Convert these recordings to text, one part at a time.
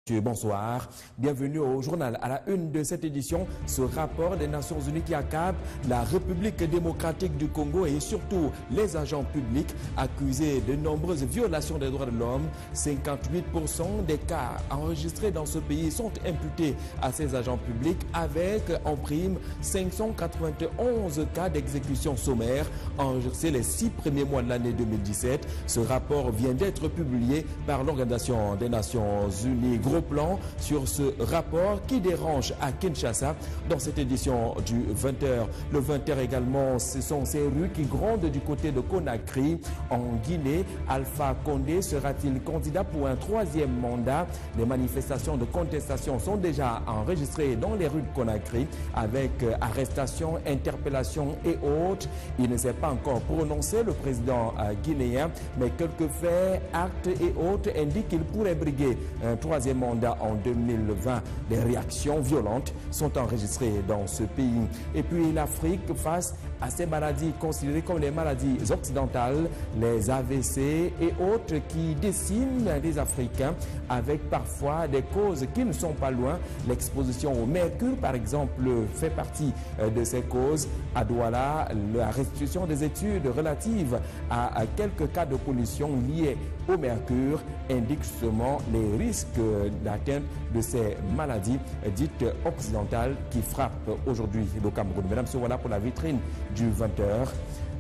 Bonsoir, bienvenue au journal. À la une de cette édition, ce rapport des Nations Unies qui accable la République démocratique du Congo et surtout les agents publics accusés de nombreuses violations des droits de l'homme. 58% des cas enregistrés dans ce pays sont imputés à ces agents publics avec en prime 591 cas d'exécution sommaire enregistrés les 6 premiers mois de l'année 2017. Ce rapport vient d'être publié par l'Organisation des Nations Unies. Plan sur ce rapport qui dérange à Kinshasa dans cette édition du 20h. Le 20h également, ce sont ces rues qui grondent du côté de Conakry en Guinée. Alpha Condé sera-t-il candidat pour un troisième mandat? Les manifestations de contestation sont déjà enregistrées dans les rues de Conakry avec arrestations, interpellations et autres. Il ne s'est pas encore prononcé, le président guinéen, mais quelques faits, actes et autres indiquent qu'il pourrait briguer un troisième mandat en 2020. Des réactions violentes sont enregistrées dans ce pays. Et puis l'Afrique face à ces maladies considérées comme les maladies occidentales, les AVC et autres qui déciment les Africains avec parfois des causes qui ne sont pas loin. L'exposition au mercure, par exemple, fait partie de ces causes. À Douala, la restitution des études relatives à quelques cas de pollution liés au mercure indique justement les risques d'atteinte de ces maladies dites occidentales qui frappent aujourd'hui le Cameroun. Mesdames, voilà pour la vitrine du 20h.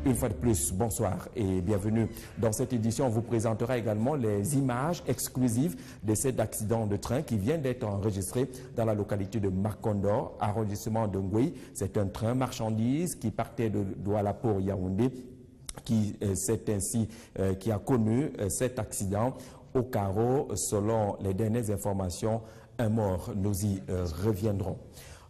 Une fois de plus, bonsoir et bienvenue. Dans cette édition, on vous présentera également les images exclusives de cet accident de train qui vient d'être enregistré dans la localité de Makondo, arrondissement de Ngui. C'est un train marchandise qui partait de Douala pour Yaoundé qui a connu cet accident au carreau. Selon les dernières informations, un mort. Nous y reviendrons.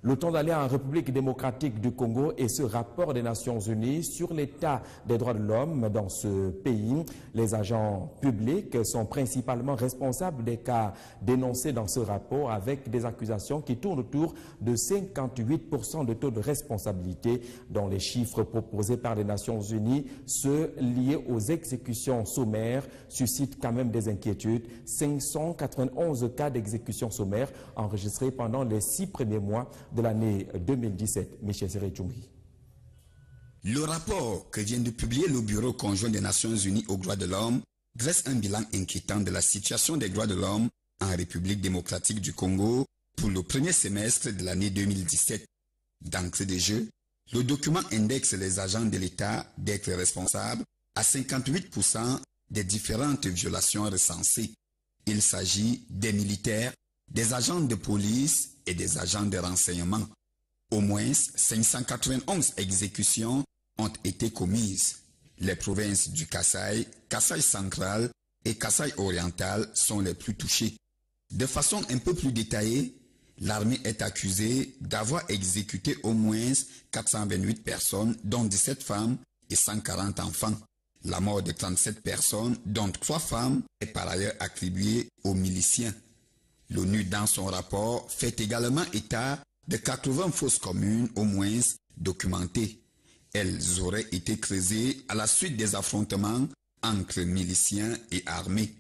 Le temps d'aller en République démocratique du Congo et ce rapport des Nations Unies sur l'état des droits de l'homme dans ce pays. Les agents publics sont principalement responsables des cas dénoncés dans ce rapport avec des accusations qui tournent autour de 58% de taux de responsabilité dans les chiffres proposés par les Nations Unies. Ceux liés aux exécutions sommaires suscitent quand même des inquiétudes. 591 cas d'exécution sommaire enregistrés pendant les 6 premiers mois de l'année 2017. Michel Seré-Tchoumi. Le rapport que vient de publier le Bureau conjoint des Nations Unies aux droits de l'homme dresse un bilan inquiétant de la situation des droits de l'homme en République démocratique du Congo pour le premier semestre de l'année 2017. D'entrée de jeu, le document indexe les agents de l'État d'être responsables à 58% des différentes violations recensées. Il s'agit des militaires, des agents de police et des agents de renseignement. Au moins 591 exécutions ont été commises. Les provinces du Kasaï, Kasaï central et Kasaï oriental sont les plus touchées. De façon un peu plus détaillée, l'armée est accusée d'avoir exécuté au moins 428 personnes, dont 17 femmes et 140 enfants. La mort de 37 personnes, dont 3 femmes, est par ailleurs attribuée aux miliciens. L'ONU, dans son rapport, fait également état de 80 fosses communes au moins documentées. Elles auraient été creusées à la suite des affrontements entre miliciens et armées.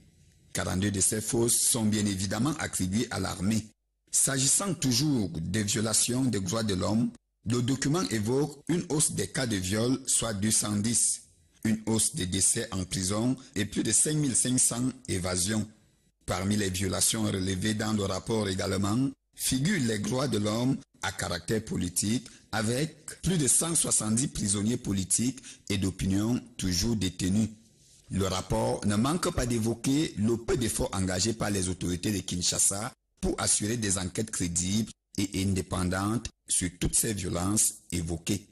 42 de ces fosses sont bien évidemment attribuées à l'armée. S'agissant toujours des violations des droits de l'homme, le document évoque une hausse des cas de viol, soit 210, une hausse des décès en prison et plus de 5500 évasions. Parmi les violations relevées dans le rapport également, figurent les droits de l'homme à caractère politique avec plus de 170 prisonniers politiques et d'opinion toujours détenus. Le rapport ne manque pas d'évoquer le peu d'efforts engagés par les autorités de Kinshasa pour assurer des enquêtes crédibles et indépendantes sur toutes ces violences évoquées.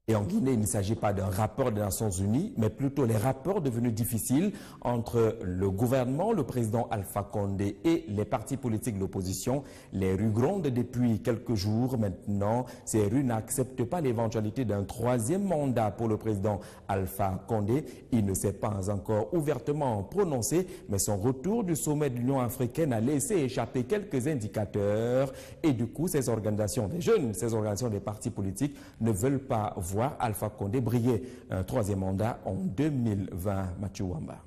Et en Guinée, il ne s'agit pas d'un rapport des Nations Unies, mais plutôt les rapports devenus difficiles entre le gouvernement, le président Alpha Condé et les partis politiques de l'opposition. Les rues grondent depuis quelques jours maintenant. Ces rues n'acceptent pas l'éventualité d'un troisième mandat pour le président Alpha Condé. Il ne s'est pas encore ouvertement prononcé, mais son retour du sommet de l'Union africaine a laissé échapper quelques indicateurs. Et du coup, ces organisations des jeunes, ces organisations des partis politiques ne veulent pas voir Alpha Condé briller un troisième mandat en 2020. Mathieu Wamba.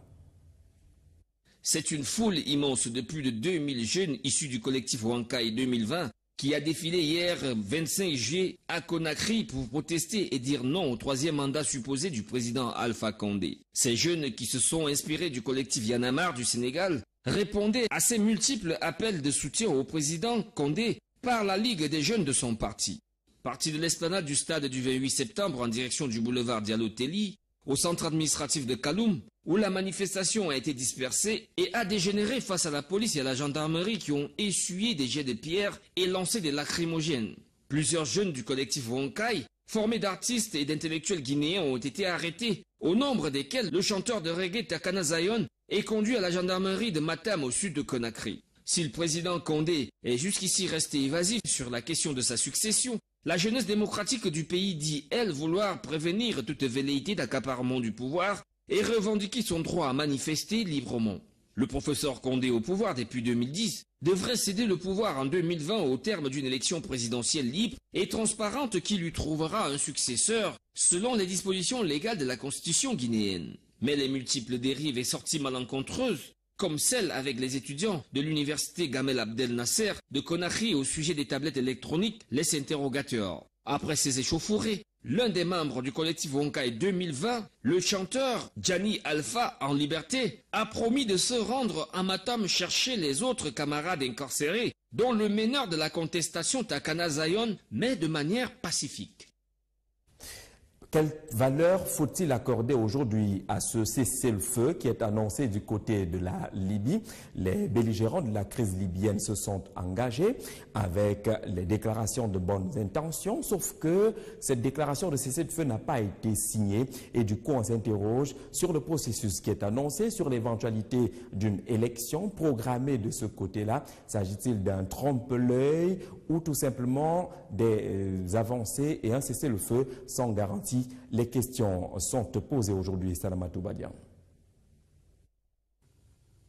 C'est une foule immense de plus de 2000 jeunes issus du collectif Wankai 2020 qui a défilé hier 25 juillet à Conakry pour protester et dire non au troisième mandat supposé du président Alpha Condé. Ces jeunes qui se sont inspirés du collectif Y en a marre du Sénégal répondaient à ces multiples appels de soutien au président Condé par la Ligue des jeunes de son parti. Parti de l'esplanade du stade du 28 septembre en direction du boulevard Diallo-Telli, au centre administratif de Kaloum, où la manifestation a été dispersée et a dégénéré face à la police et à la gendarmerie qui ont essuyé des jets de pierre et lancé des lacrymogènes. Plusieurs jeunes du collectif Wankai, formés d'artistes et d'intellectuels guinéens, ont été arrêtés, au nombre desquels le chanteur de reggae Takana Zion est conduit à la gendarmerie de Matam au sud de Conakry. Si le président Condé est jusqu'ici resté évasif sur la question de sa succession, la jeunesse démocratique du pays dit, elle, vouloir prévenir toute velléité d'accaparement du pouvoir et revendiquer son droit à manifester librement. Le professeur Condé au pouvoir depuis 2010 devrait céder le pouvoir en 2020 au terme d'une élection présidentielle libre et transparente qui lui trouvera un successeur selon les dispositions légales de la constitution guinéenne. Mais les multiples dérives et sorties malencontreuses, comme celle avec les étudiants de l'université Gamel Abdel Nasser de Conakry au sujet des tablettes électroniques, laisse interrogateur. Après ces échauffourées, l'un des membres du collectif Wankai 2020, le chanteur Gianni Alpha en liberté, a promis de se rendre à Matam chercher les autres camarades incarcérés, dont le meneur de la contestation Takana Zion, mais de manière pacifique. Quelle valeur faut-il accorder aujourd'hui à ce cessez-le-feu qui est annoncé du côté de la Libye? Les belligérants de la crise libyenne se sont engagés avec les déclarations de bonnes intentions, sauf que cette déclaration de cessez-le-feu n'a pas été signée et du coup on s'interroge sur le processus qui est annoncé, sur l'éventualité d'une élection programmée de ce côté-là. S'agit-il d'un trompe-l'œil ou tout simplement des avancées et un cessez-le-feu sans garantie? Les questions sont posées aujourd'hui, Salamatou Badian.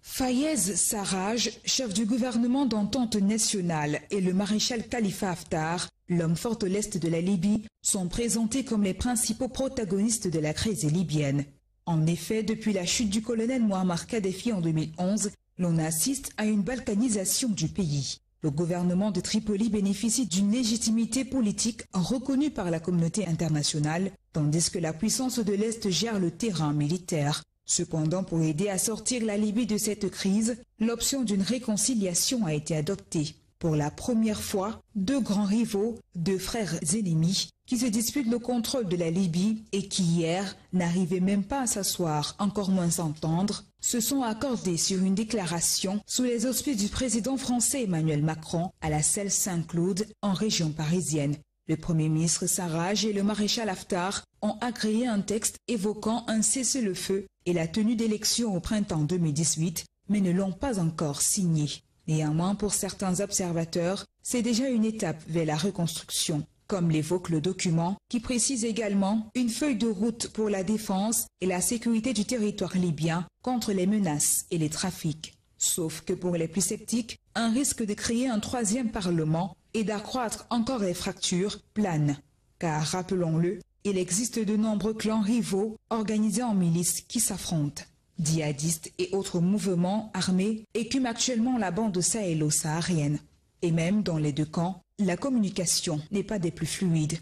Fayez Sarraj, chef du gouvernement d'entente nationale, et le maréchal Khalifa Haftar, l'homme fort de l'est de la Libye, sont présentés comme les principaux protagonistes de la crise libyenne. En effet, depuis la chute du colonel Muammar Kadhafi en 2011, l'on assiste à une balkanisation du pays. Le gouvernement de Tripoli bénéficie d'une légitimité politique reconnue par la communauté internationale, tandis que la puissance de l'Est gère le terrain militaire. Cependant, pour aider à sortir la Libye de cette crise, l'option d'une réconciliation a été adoptée. Pour la première fois, deux grands rivaux, deux frères ennemis, qui se disputent le contrôle de la Libye et qui hier n'arrivaient même pas à s'asseoir, encore moins s'entendre, se sont accordés sur une déclaration sous les auspices du président français Emmanuel Macron à la Selle Saint-Claude en région parisienne. Le Premier ministre Sarraj et le maréchal Haftar ont agréé un texte évoquant un cessez-le-feu et la tenue d'élections au printemps 2018, mais ne l'ont pas encore signé. Néanmoins, pour certains observateurs, c'est déjà une étape vers la reconstruction, comme l'évoque le document qui précise également une feuille de route pour la défense et la sécurité du territoire libyen contre les menaces et les trafics. Sauf que pour les plus sceptiques, un risque de créer un troisième parlement et d'accroître encore les fractures plane. Car, rappelons-le, il existe de nombreux clans rivaux organisés en milices qui s'affrontent. Djihadistes et autres mouvements armés écument actuellement la bande sahélo-saharienne. Et même dans les deux camps, la communication n'est pas des plus fluides.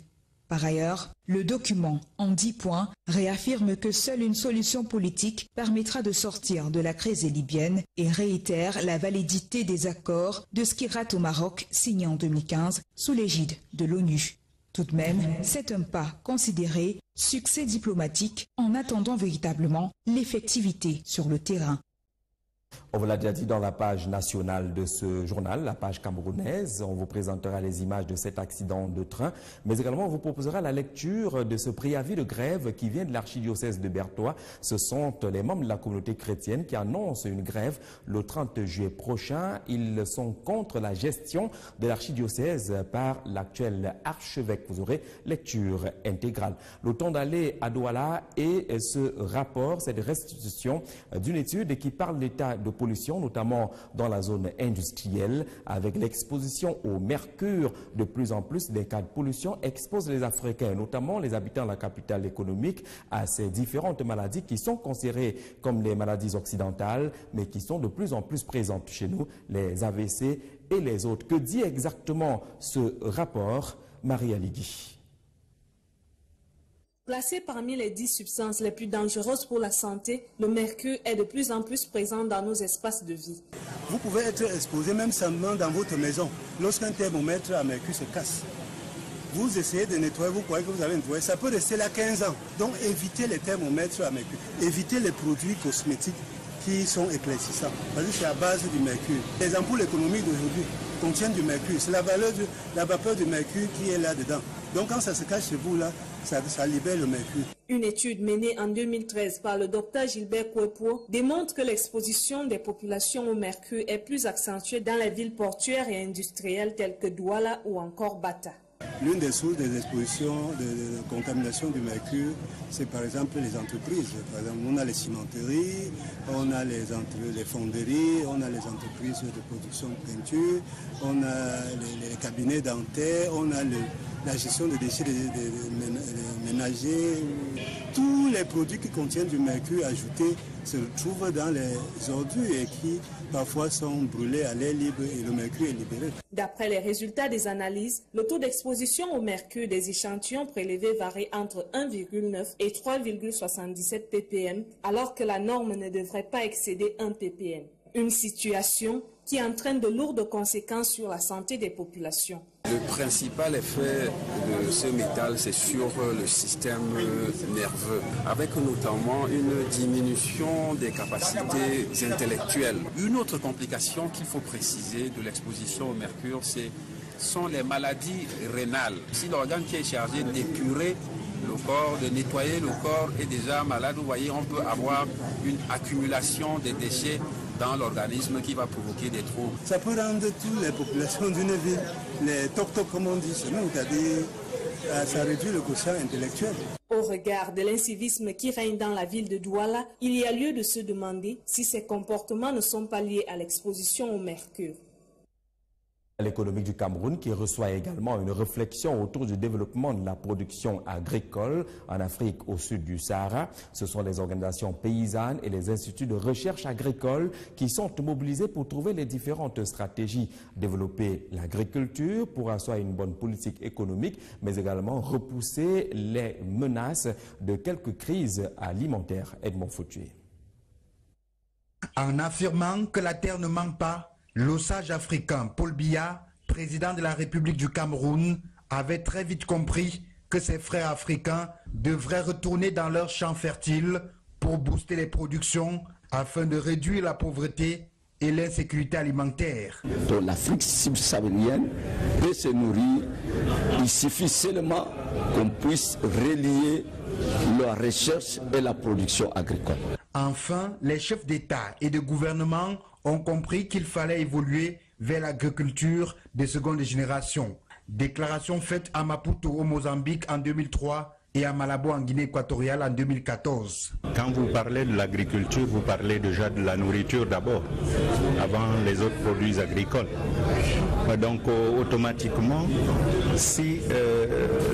Par ailleurs, le document, en 10 points, réaffirme que seule une solution politique permettra de sortir de la crise libyenne et réitère la validité des accords de Skirat au Maroc signés en 2015 sous l'égide de l'ONU. Tout de même, c'est un pas considéré succès diplomatique en attendant véritablement l'effectivité sur le terrain. On vous l'a déjà dit dans la page nationale de ce journal, la page camerounaise. On vous présentera les images de cet accident de train, mais également on vous proposera la lecture de ce préavis de grève qui vient de l'archidiocèse de Bertoua. Ce sont les membres de la communauté chrétienne qui annoncent une grève le 30 juillet prochain. Ils sont contre la gestion de l'archidiocèse par l'actuel archevêque. Vous aurez lecture intégrale. Le temps d'aller à Douala et ce rapport, cette restitution d'une étude qui parle de l'état de pollution, notamment dans la zone industrielle. Avec l'exposition au mercure, de plus en plus des cas de pollution exposent les Africains, notamment les habitants de la capitale économique, à ces différentes maladies qui sont considérées comme les maladies occidentales, mais qui sont de plus en plus présentes chez nous, les AVC et les autres. Que dit exactement ce rapport? Marie Aligui. Placé parmi les 10 substances les plus dangereuses pour la santé, le mercure est de plus en plus présent dans nos espaces de vie. Vous pouvez être exposé même simplement dans votre maison. Lorsqu'un thermomètre à mercure se casse, vous essayez de nettoyer, vous croyez que vous avez nettoyé, ça peut rester là 15 ans. Donc évitez les thermomètres à mercure, évitez les produits cosmétiques qui sont éclaircissants, parce que c'est à base du mercure. Les ampoules économiques d'aujourd'hui contiennent du mercure, c'est la vapeur du mercure qui est là-dedans. Donc quand ça se cache chez vous, là, ça libère le mercure. Une étude menée en 2013 par le docteur Gilbert Kouepo démontre que l'exposition des populations au mercure est plus accentuée dans les villes portuaires et industrielles telles que Douala ou encore Bata. L'une des sources des expositions de contamination du mercure, c'est par exemple les entreprises. Par exemple, on a les cimenteries, on a les fonderies, on a les entreprises de production de peinture, on a les cabinets dentaires, on a la gestion des déchets ménagers. Tous les produits qui contiennent du mercure ajouté se retrouvent dans les ordures et qui parfois sont brûlés à l'air libre et le mercure est libéré. D'après les résultats des analyses, le taux d'exposition au mercure des échantillons prélevés varie entre 1,9 et 3,77 ppm, alors que la norme ne devrait pas excéder 1 ppm. Une situation qui entraîne de lourdes conséquences sur la santé des populations. Le principal effet de ce métal, c'est sur le système nerveux, avec notamment une diminution des capacités intellectuelles. Une autre complication qu'il faut préciser de l'exposition au mercure, sont les maladies rénales. Si l'organe qui est chargé d'épurer le corps, de nettoyer le corps est déjà malade, vous voyez, on peut avoir une accumulation des déchets dans l'organisme qui va provoquer des troubles. Ça peut rendre toutes les populations d'une ville, les toc-toc comme on dit chez nous, c'est-à-dire ça réduit le quotient intellectuel. Au regard de l'incivisme qui règne dans la ville de Douala, il y a lieu de se demander si ces comportements ne sont pas liés à l'exposition au mercure. L'économique du Cameroun qui reçoit également une réflexion autour du développement de la production agricole en Afrique au sud du Sahara. Ce sont les organisations paysannes et les instituts de recherche agricole qui sont mobilisés pour trouver les différentes stratégies. Développer l'agriculture pour asseoir une bonne politique économique, mais également repousser les menaces de quelques crises alimentaires. Edmond Foutué. En affirmant que la terre ne manque pas, l'osage africain Paul Biya, président de la République du Cameroun, avait très vite compris que ses frères africains devraient retourner dans leurs champs fertiles pour booster les productions afin de réduire la pauvreté et l'insécurité alimentaire. Donc l'Afrique subsaharienne peut se nourrir, il suffit seulement qu'on puisse relier la recherche et la production agricole. Enfin, les chefs d'État et de gouvernement ont compris qu'il fallait évoluer vers l'agriculture de seconde génération. Déclaration faite à Maputo au Mozambique en 2003 et à Malabo en Guinée équatoriale en 2014. Quand vous parlez de l'agriculture, vous parlez déjà de la nourriture d'abord, avant les autres produits agricoles. Donc automatiquement, si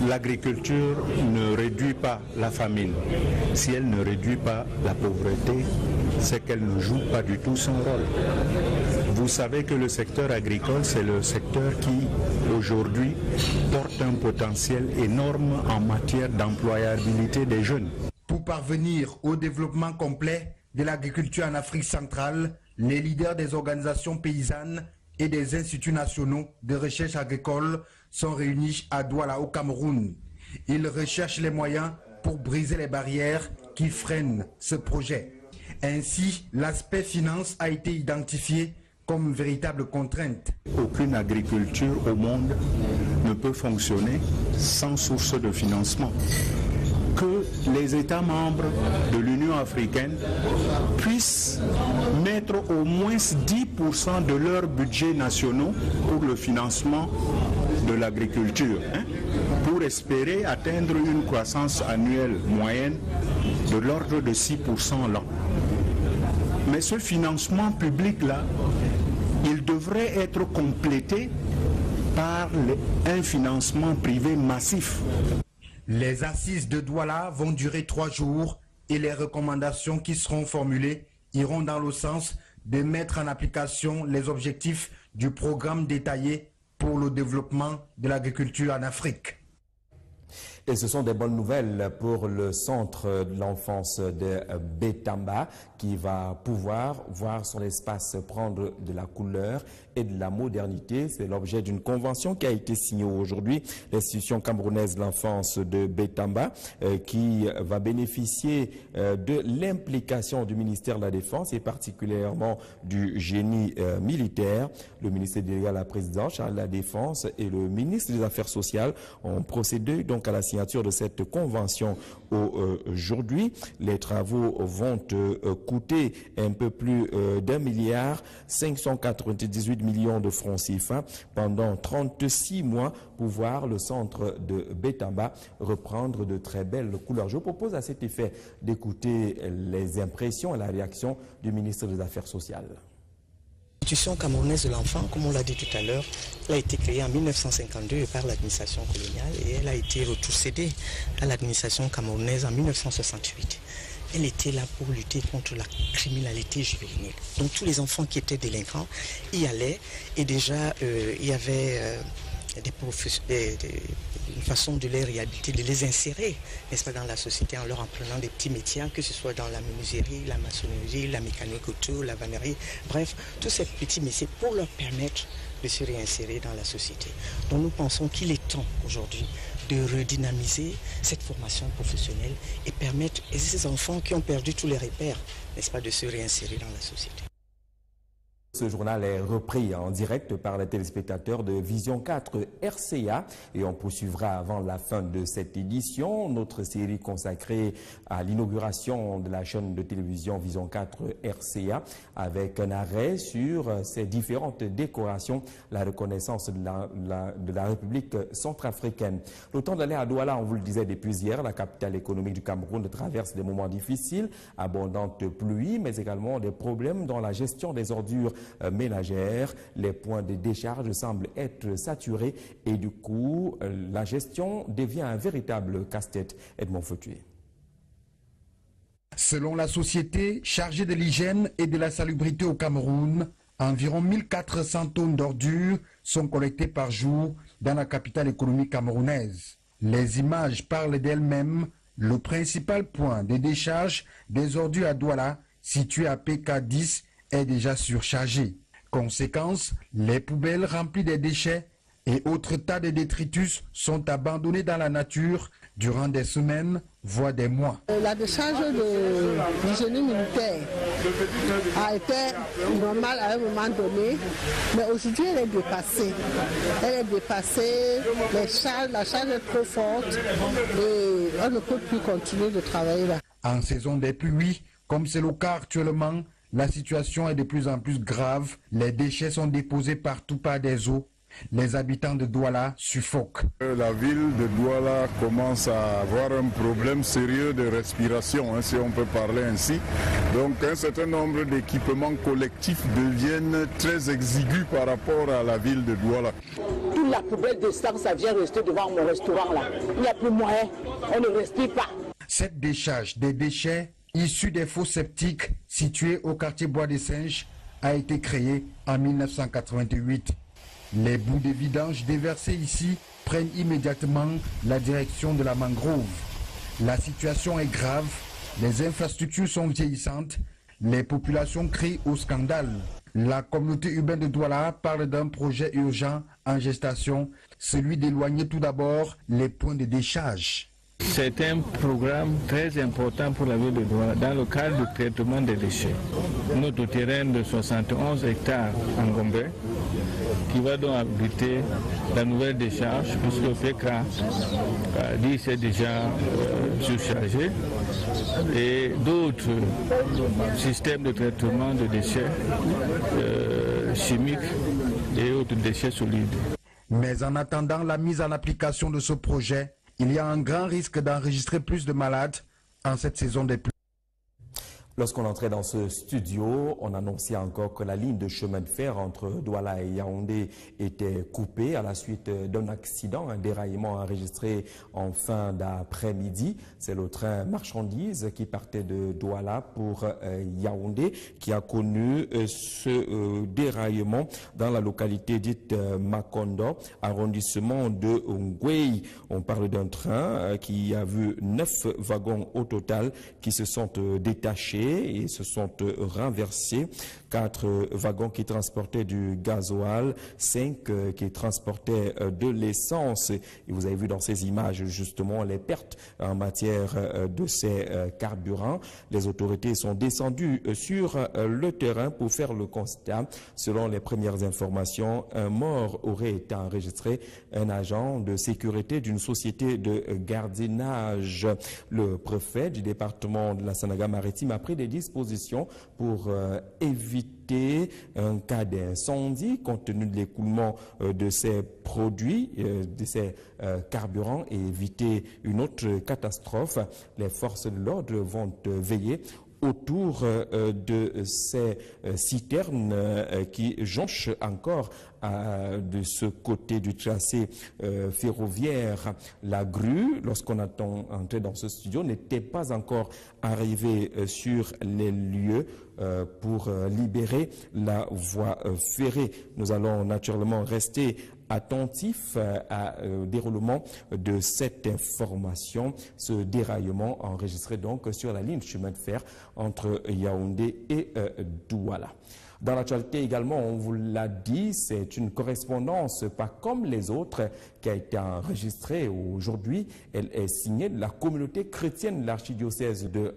l'agriculture ne réduit pas la famine, si elle ne réduit pas la pauvreté, c'est qu'elle ne joue pas du tout son rôle. Vous savez que le secteur agricole, c'est le secteur qui, aujourd'hui, porte un potentiel énorme en matière d'employabilité des jeunes. Pour parvenir au développement complet de l'agriculture en Afrique centrale, les leaders des organisations paysannes et des instituts nationaux de recherche agricole sont réunis à Douala au Cameroun. Ils recherchent les moyens pour briser les barrières qui freinent ce projet. Ainsi, l'aspect finance a été identifié comme une véritable contrainte. Aucune agriculture au monde ne peut fonctionner sans source de financement. Que les États membres de l'Union africaine puissent mettre au moins 10% de leurs budgets nationaux pour le financement de l'agriculture, pour espérer atteindre une croissance annuelle moyenne de l'ordre de 6% l'an. Mais ce financement public-là, il devrait être complété par un financement privé massif. Les assises de Douala vont durer 3 jours et les recommandations qui seront formulées iront dans le sens de mettre en application les objectifs du programme détaillé pour le développement de l'agriculture en Afrique. Et ce sont des bonnes nouvelles pour le centre de l'enfance de Bétamba qui va pouvoir voir son espace prendre de la couleur et de la modernité. C'est l'objet d'une convention qui a été signée aujourd'hui. L'institution camerounaise de l'enfance de Bétamba qui va bénéficier de l'implication du ministère de la Défense et particulièrement du génie militaire. Le ministère délégué à la présidence, Charles de la Défense et le ministre des Affaires sociales ont procédé donc à la signature de cette convention aujourd'hui. Les travaux vont coûter un peu plus d'1 milliard 598 millions de francs CFA pendant 36 mois pour voir le centre de Bétamba reprendre de très belles couleurs. Je vous propose à cet effet d'écouter les impressions et la réaction du ministre des Affaires sociales. L'institution camerounaise de l'enfant, comme on l'a dit tout à l'heure, elle a été créée en 1952 par l'administration coloniale et elle a été retrocédée à l'administration camerounaise en 1968. Elle était là pour lutter contre la criminalité juvénile. Donc tous les enfants qui étaient délinquants y allaient et déjà il y avait une façon de les réhabiliter, de les insérer, n'est-ce pas, dans la société en leur apprenant des petits métiers, que ce soit dans la menuiserie, la maçonnerie, la mécanique auto, la vannerie, bref, tous ces petits métiers pour leur permettre de se réinsérer dans la société. Donc nous pensons qu'il est temps aujourd'hui de redynamiser cette formation professionnelle et permettre à ces enfants qui ont perdu tous les repères, n'est-ce pas, de se réinsérer dans la société. Ce journal est repris en direct par les téléspectateurs de Vision 4 RCA et on poursuivra avant la fin de cette édition notre série consacrée à l'inauguration de la chaîne de télévision Vision 4 RCA avec un arrêt sur ces différentes décorations, la reconnaissance de la République centrafricaine. Le temps d'aller à Douala, on vous le disait depuis hier, la capitale économique du Cameroun traverse des moments difficiles, abondantes pluies, mais également des problèmes dans la gestion des ordures ménagères. Les points de décharge semblent être saturés et du coup, la gestion devient un véritable casse-tête. Edmond Fautué. Selon la société chargée de l'hygiène et de la salubrité au Cameroun, environ 1400 tonnes d'ordures sont collectées par jour dans la capitale économique camerounaise. Les images parlent d'elles-mêmes. Le principal point de décharge des ordures à Douala, situé à PK10, est déjà surchargé. Conséquence, les poubelles remplies de déchets et autres tas de détritus sont abandonnés dans la nature durant des semaines, voire des mois. La décharge du génie militaire a été normale à un moment donné, mais aujourd'hui elle est dépassée. Elle est dépassée, la charge est trop forte et on ne peut plus continuer de travailler là. En saison des pluies, comme c'est le cas actuellement, la situation est de plus en plus grave. Les déchets sont déposés partout par des eaux. Les habitants de Douala suffoquent. La ville de Douala commence à avoir un problème sérieux de respiration, si on peut parler ainsi. Donc un certain nombre d'équipements collectifs deviennent très exigus par rapport à la ville de Douala. Toute la poubelle de sang, ça vient rester devant mon restaurant là. Il n'y a plus moyen, on ne respire pas. Cette décharge des déchets issus des fosses septiques situés au quartier Bois des Singes a été créée en 1988. Les bouts de vidange déversés ici prennent immédiatement la direction de la mangrove. La situation est grave, les infrastructures sont vieillissantes, les populations crient au scandale. La communauté urbaine de Douala parle d'un projet urgent en gestation, celui d'éloigner tout d'abord les points de décharge. C'est un programme très important pour la ville de Douala dans le cadre du traitement des déchets. Notre terrain de 71 hectares en Gombe, qui va donc abriter la nouvelle décharge, puisque le PK10 est déjà surchargé, et d'autres systèmes de traitement de déchets chimiques et autres déchets solides. Mais en attendant la mise en application de ce projet, il y a un grand risque d'enregistrer plus de malades en cette saison des pluies. Lorsqu'on entrait dans ce studio, on annonçait encore que la ligne de chemin de fer entre Douala et Yaoundé était coupée à la suite d'un accident, un déraillement enregistré en fin d'après-midi. C'est le train marchandises qui partait de Douala pour Yaoundé qui a connu ce déraillement dans la localité dite Makondo, arrondissement de Ngwei. On parle d'un train qui a vu 9 wagons au total qui se sont détachés et se sont renversés. 4 wagons qui transportaient du gasoil, 5 qui transportaient de l'essence. Et vous avez vu dans ces images justement les pertes en matière de ces carburants. Les autorités sont descendues sur le terrain pour faire le constat. Selon les premières informations, un mort aurait été enregistré, un agent de sécurité d'une société de gardiennage. Le préfet du département de la Sanaga-Maritime a pris des dispositions pour éviter un cas d'incendie compte tenu de l'écoulement de ces produits, de ces carburants et éviter une autre catastrophe. Les forces de l'ordre vont veiller autour de ces citernes qui jonchent encore de ce côté du tracé ferroviaire. La grue, lorsqu'on a entré dans ce studio, n'était pas encore arrivée sur les lieux pour libérer la voie ferrée. Nous allons naturellement rester attentif au déroulement de cette information, ce déraillement enregistré donc sur la ligne de chemin de fer entre Yaoundé et Douala. Dans l'actualité également, on vous l'a dit, c'est une correspondance pas comme les autres qui a été enregistrée aujourd'hui. Elle est signée de la communauté chrétienne de l'archidiocèse de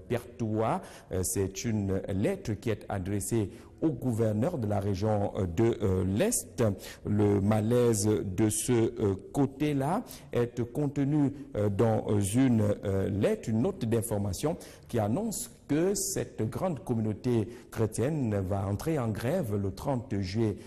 Bertoua. C'est une lettre qui est adressée au gouverneur de la région de l'Est. Le malaise de ce côté-là est contenu dans une lettre, une note d'information qui annonce que cette grande communauté chrétienne va entrer en grève le 30 juillet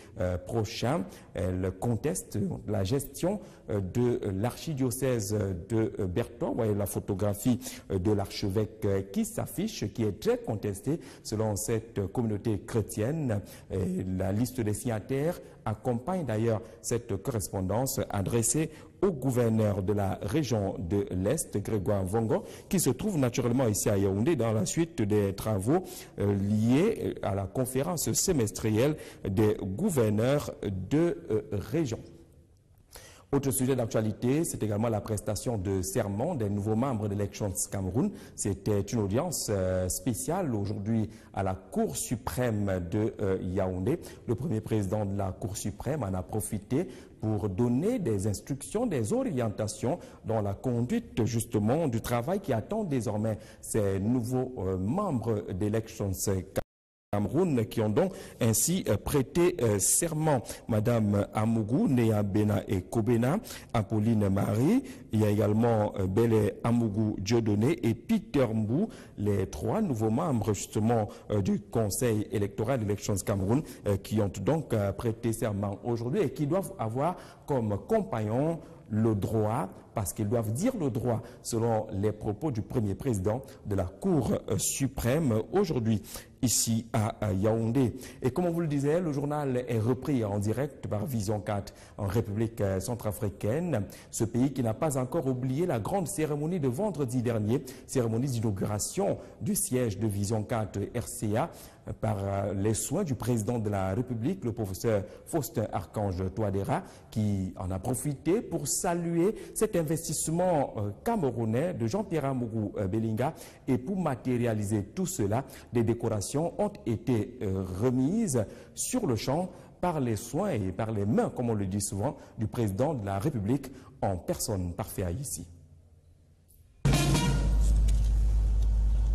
prochain. Elle conteste la gestion de l'archidiocèse de Bertoua. Vous voyez la photographie de l'archevêque qui s'affiche, qui est très contestée selon cette communauté chrétienne. Et la liste des signataires accompagne d'ailleurs cette correspondance adressée au gouverneur de la région de l'Est, Grégoire Vongo, qui se trouve naturellement ici à Yaoundé dans la suite des travaux liés à la conférence semestrielle des gouverneurs de région. Autre sujet d'actualité, c'est également la prestation de serment des nouveaux membres de l'Elections Cameroun. C'était une audience spéciale aujourd'hui à la Cour suprême de Yaoundé. Le premier président de la Cour suprême en a profité pour donner des instructions, des orientations dans la conduite justement du travail qui attend désormais ces nouveaux membres d'Elections Cameroun qui ont donc ainsi prêté serment. Madame Amougou, Néa Bena et Kobena, Apolline Marie, il y a également Bele Amougou Dieudonné et Peter Mbou, les 3 nouveaux membres justement du Conseil électoral d'Elections Cameroun qui ont donc prêté serment aujourd'hui et qui doivent avoir comme compagnon le droit, parce qu'ils doivent dire le droit selon les propos du premier président de la Cour suprême aujourd'hui ici à Yaoundé. Et comme on vous le disait, le journal est repris en direct par Vision 4 en République centrafricaine, ce pays qui n'a pas encore oublié la grande cérémonie de vendredi dernier, cérémonie d'inauguration du siège de Vision 4 RCA par les soins du président de la République, le professeur Faustin Archange Touadéra, qui en a profité pour saluer cet investissement camerounais de Jean-Pierre Amougou Belinga. Et pour matérialiser tout cela, des décorations ont été remises sur le champ par les soins et par les mains, comme on le dit souvent, du président de la République en personne. Parfait ici.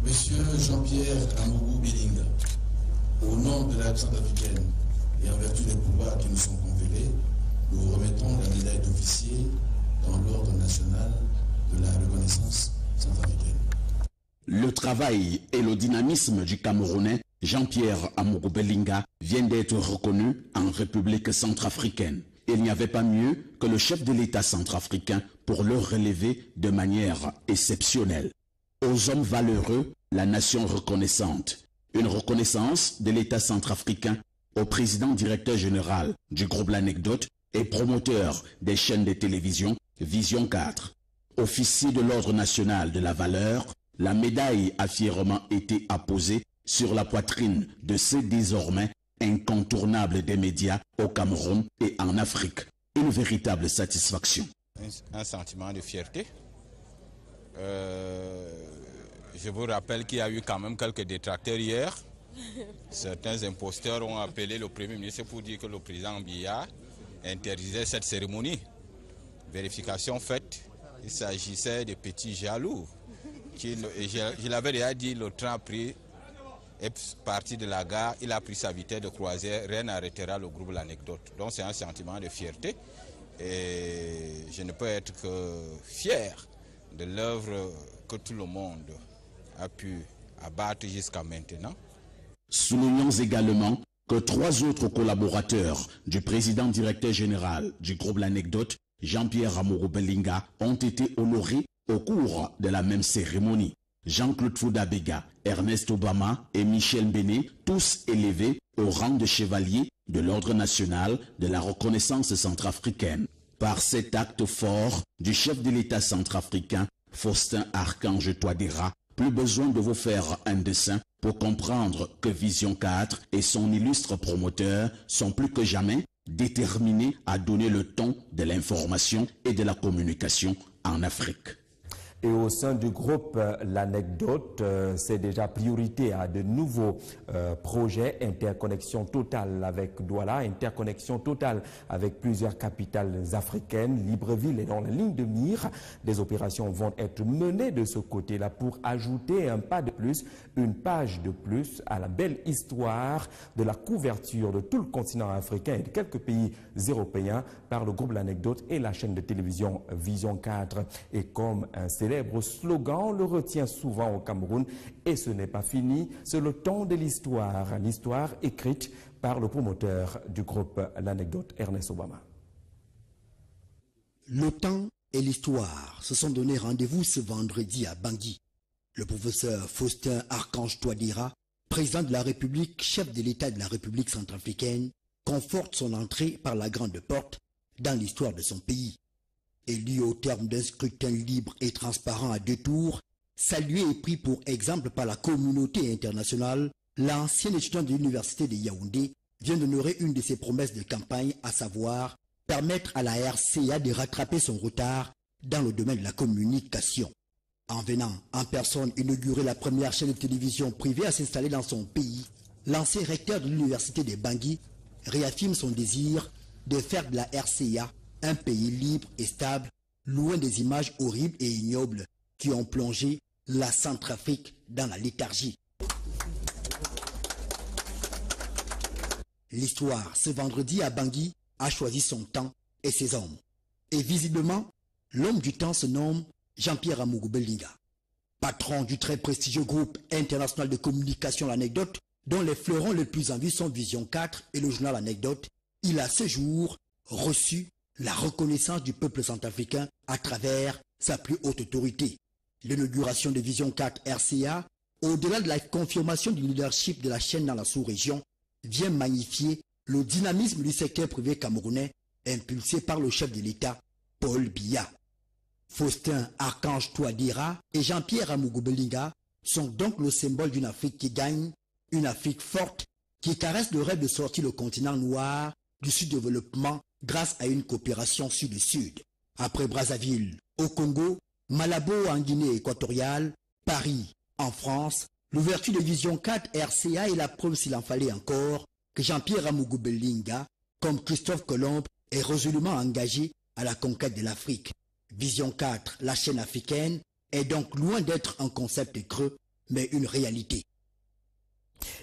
Monsieur Jean-Pierre Amougou Belinga, au nom de la Centrafricaine et en vertu des pouvoirs qui nous sont conférés, nous vous remettons la médaille d'officier dans l'ordre national de la reconnaissance centrafricaine. Le travail et le dynamisme du Camerounais Jean-Pierre Amougou Belinga viennent d'être reconnus en République centrafricaine. Il n'y avait pas mieux que le chef de l'État centrafricain pour le relever de manière exceptionnelle. Aux hommes valeureux, la nation reconnaissante. Une reconnaissance de l'État centrafricain au président directeur général du groupe L'Anecdote et promoteur des chaînes de télévision Vision 4. Officier de l'Ordre national de la valeur, la médaille a fièrement été apposée sur la poitrine de ce désormais incontournable des médias au Cameroun et en Afrique. Une véritable satisfaction. Un sentiment de fierté. Je vous rappelle qu'il y a eu quand même quelques détracteurs hier. Certains imposteurs ont appelé le Premier ministre pour dire que le président Biya interdisait cette cérémonie. Vérification faite, il s'agissait de petits jaloux. Je l'avais déjà dit, le train est parti de la gare, il a pris sa vitesse de croisière, rien n'arrêtera le groupe L'Anecdote. Donc c'est un sentiment de fierté et je ne peux être que fier de l'œuvre que tout le monde a pu abattre jusqu'à maintenant. Soulignons également que 3 autres collaborateurs du président directeur général du groupe L'Anecdote, Jean-Pierre Amourou-Belinga, ont été honorés au cours de la même cérémonie. Jean-Claude Foudabega, Ernest Obama et Michel Béné, tous élevés au rang de chevalier de l'Ordre national de la reconnaissance centrafricaine. Par cet acte fort du chef de l'État centrafricain, Faustin Archange Touadéra, plus besoin de vous faire un dessin pour comprendre que Vision 4 et son illustre promoteur sont plus que jamais déterminés à donner le ton de l'information et de la communication en Afrique. Et au sein du groupe L'Anecdote, c'est déjà priorité à de nouveaux projets, interconnexion totale avec Douala, interconnexion totale avec plusieurs capitales africaines, Libreville est dans la ligne de mire. Des opérations vont être menées de ce côté-là pour ajouter un pas de plus, une page de plus à la belle histoire de la couverture de tout le continent africain et de quelques pays européens par le groupe L'Anecdote et la chaîne de télévision Vision 4. Et comme un célèbre slogan le retient souvent au Cameroun, et ce n'est pas fini, c'est le temps de l'histoire, l'histoire écrite par le promoteur du groupe L'Anecdote, Ernest Obama. Le temps et l'histoire se sont donné rendez-vous ce vendredi à Bangui. Le professeur Faustin Archange Touadéra, président de la République, chef de l'État de la République centrafricaine, conforte son entrée par la grande porte dans l'histoire de son pays. Élu au terme d'un scrutin libre et transparent à 2 tours, salué et pris pour exemple par la communauté internationale, l'ancien étudiant de l'université de Yaoundé vient d'honorer une de ses promesses de campagne, à savoir permettre à la RCA de rattraper son retard dans le domaine de la communication. En venant en personne inaugurer la première chaîne de télévision privée à s'installer dans son pays, l'ancien recteur de l'université de Bangui réaffirme son désir de faire de la RCA un pays libre et stable, loin des images horribles et ignobles qui ont plongé la Centrafrique dans la léthargie. L'histoire, ce vendredi à Bangui, a choisi son temps et ses hommes. Et visiblement, l'homme du temps se nomme Jean-Pierre Amourou-Belinga. Patron du très prestigieux groupe international de communication L'Anecdote, dont les fleurons les plus en vue sont Vision 4 et le journal L'Anecdote, il a ce jour reçu la reconnaissance du peuple centrafricain à travers sa plus haute autorité. L'inauguration de Vision 4 RCA, au-delà de la confirmation du leadership de la chaîne dans la sous-région, vient magnifier le dynamisme du secteur privé camerounais impulsé par le chef de l'État, Paul Biya. Faustin Archange Touadéra et Jean-Pierre Amourou-Belinga sont donc le symbole d'une Afrique qui gagne, une Afrique forte qui caresse le rêve de sortir le continent noir du sous-développement grâce à une coopération sud-sud. Après Brazzaville, au Congo, Malabo en Guinée équatoriale, Paris en France, l'ouverture de Vision 4 RCA est la preuve, s'il en fallait encore, que Jean-Pierre Amourou-Belinga, comme Christophe Colomb, est résolument engagé à la conquête de l'Afrique. Vision 4, la chaîne africaine, est donc loin d'être un concept creux, mais une réalité.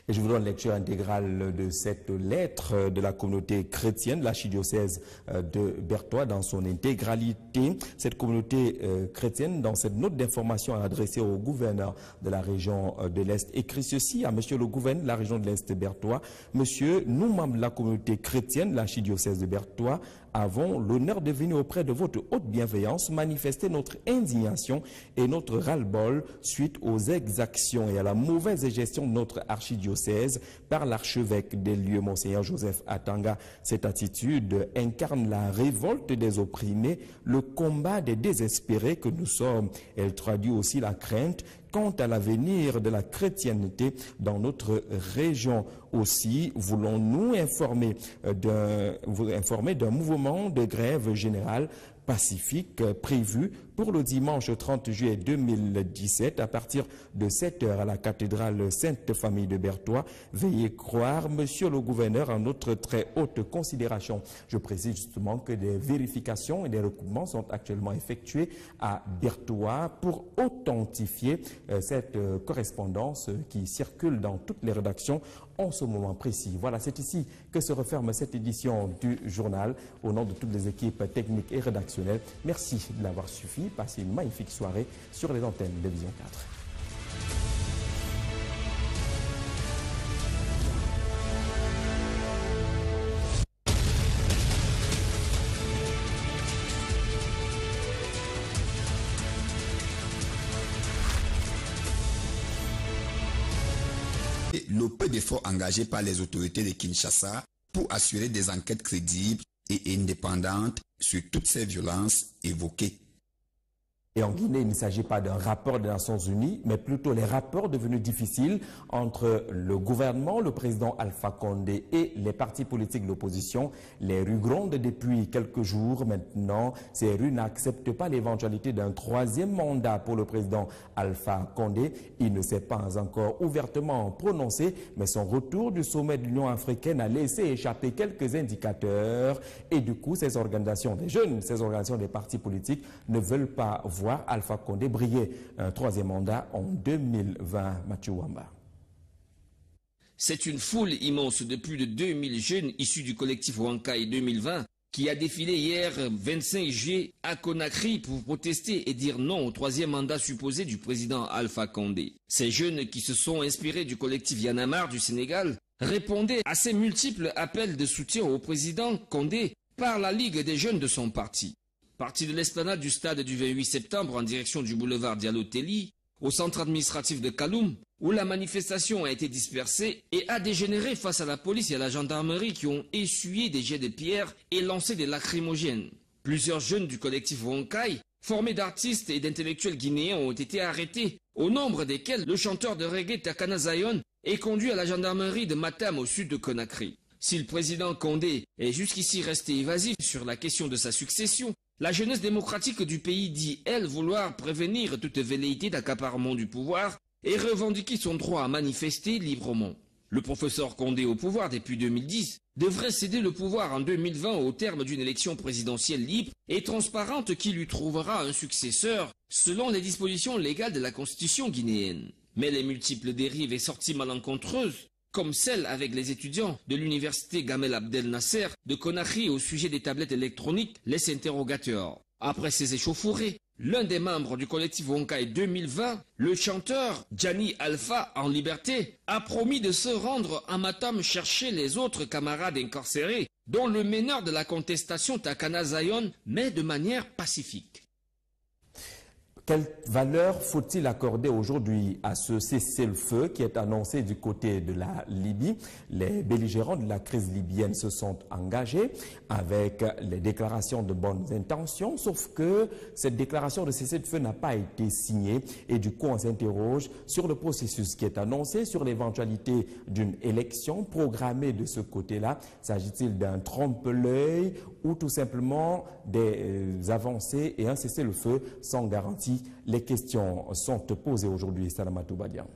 Et je vous donne lecture intégrale de cette lettre de la communauté chrétienne de l'archidiocèse de Berthois dans son intégralité. Cette communauté chrétienne, dans cette note d'information adressée au gouverneur de la région de l'Est, écrit ceci à Monsieur le gouverneur de la région de l'Est de Berthois. Monsieur, nous, membres de la communauté chrétienne de l'archidiocèse de Berthois, avons l'honneur de venir auprès de votre haute bienveillance manifester notre indignation et notre ras-le-bol suite aux exactions et à la mauvaise gestion de notre archidiocèse par l'archevêque des lieux, Monseigneur Joseph Atanga. Cette attitude incarne la révolte des opprimés, le combat des désespérés que nous sommes. Elle traduit aussi la crainte quant à l'avenir de la chrétienté dans notre région. Aussi, voulons-nous informer d'un mouvement de grève générale pacifique prévu pour le dimanche 30 juillet 2017 à partir de 7h à la cathédrale Sainte-Famille de Berthois. Veuillez croire, monsieur le gouverneur, en notre très haute considération. Je précise justement que des vérifications et des recoupements sont actuellement effectués à Berthois pour authentifier cette correspondance qui circule dans toutes les rédactions en ce moment précis. Voilà, c'est ici que se referme cette édition du journal. Au nom de toutes les équipes techniques et rédactionnelles, merci de l'avoir suivi. Passez une magnifique soirée sur les antennes de Vision 4. Le peu d'efforts engagés par les autorités de Kinshasa pour assurer des enquêtes crédibles et indépendantes sur toutes ces violences évoquées. Et en Guinée, il ne s'agit pas d'un rapport des Nations Unies, mais plutôt les rapports devenus difficiles entre le gouvernement, le président Alpha Condé et les partis politiques de l'opposition. Les rues grondent depuis quelques jours maintenant. Ces rues n'acceptent pas l'éventualité d'un troisième mandat pour le président Alpha Condé. Il ne s'est pas encore ouvertement prononcé, mais son retour du sommet de l'Union africaine a laissé échapper quelques indicateurs. Et du coup, ces organisations des jeunes, ces organisations des partis politiques ne veulent pas voir Alpha Condé briller un troisième mandat en 2020. Mathieu Wamba. C'est une foule immense de plus de 2000 jeunes issus du collectif Wankai 2020 qui a défilé hier 25 juillet à Conakry pour protester et dire non au troisième mandat supposé du président Alpha Condé. Ces jeunes qui se sont inspirés du collectif Yanamar du Sénégal répondaient à ces multiples appels de soutien au président Condé par la Ligue des jeunes de son parti. Parti de l'esplanade du stade du 28 septembre en direction du boulevard Diallo-Telli, au centre administratif de Kaloum, où la manifestation a été dispersée et a dégénéré face à la police et à la gendarmerie qui ont essuyé des jets de pierre et lancé des lacrymogènes. Plusieurs jeunes du collectif Wankai, formés d'artistes et d'intellectuels guinéens, ont été arrêtés, au nombre desquels le chanteur de reggae Takana Zion est conduit à la gendarmerie de Matam au sud de Conakry. Si le président Condé est jusqu'ici resté évasif sur la question de sa succession, la jeunesse démocratique du pays dit, elle, vouloir prévenir toute velléité d'accaparement du pouvoir et revendiquer son droit à manifester librement. Le professeur Condé au pouvoir depuis 2010 devrait céder le pouvoir en 2020 au terme d'une élection présidentielle libre et transparente qui lui trouvera un successeur selon les dispositions légales de la constitution guinéenne. Mais les multiples dérives et sorties malencontreuses, comme celle avec les étudiants de l'université Gamel Abdel Nasser de Conakry au sujet des tablettes électroniques, laisse interrogateur. Après ces échauffourées, l'un des membres du collectif Wankai 2020, le chanteur Gianni Alpha en liberté, a promis de se rendre à Matam chercher les autres camarades incarcérés, dont le meneur de la contestation Takana Zion, mais de manière pacifique. Quelle valeur faut-il accorder aujourd'hui à ce cessez-le-feu qui est annoncé du côté de la Libye? Les belligérants de la crise libyenne se sont engagés avec les déclarations de bonnes intentions, sauf que cette déclaration de cessez-le-feu n'a pas été signée et du coup on s'interroge sur le processus qui est annoncé, sur l'éventualité d'une élection programmée de ce côté-là. S'agit-il d'un trompe-l'œil ou tout simplement des avancées et un cessez-le-feu sans garantie? Les questions sont posées aujourd'hui, Salamatou Badian.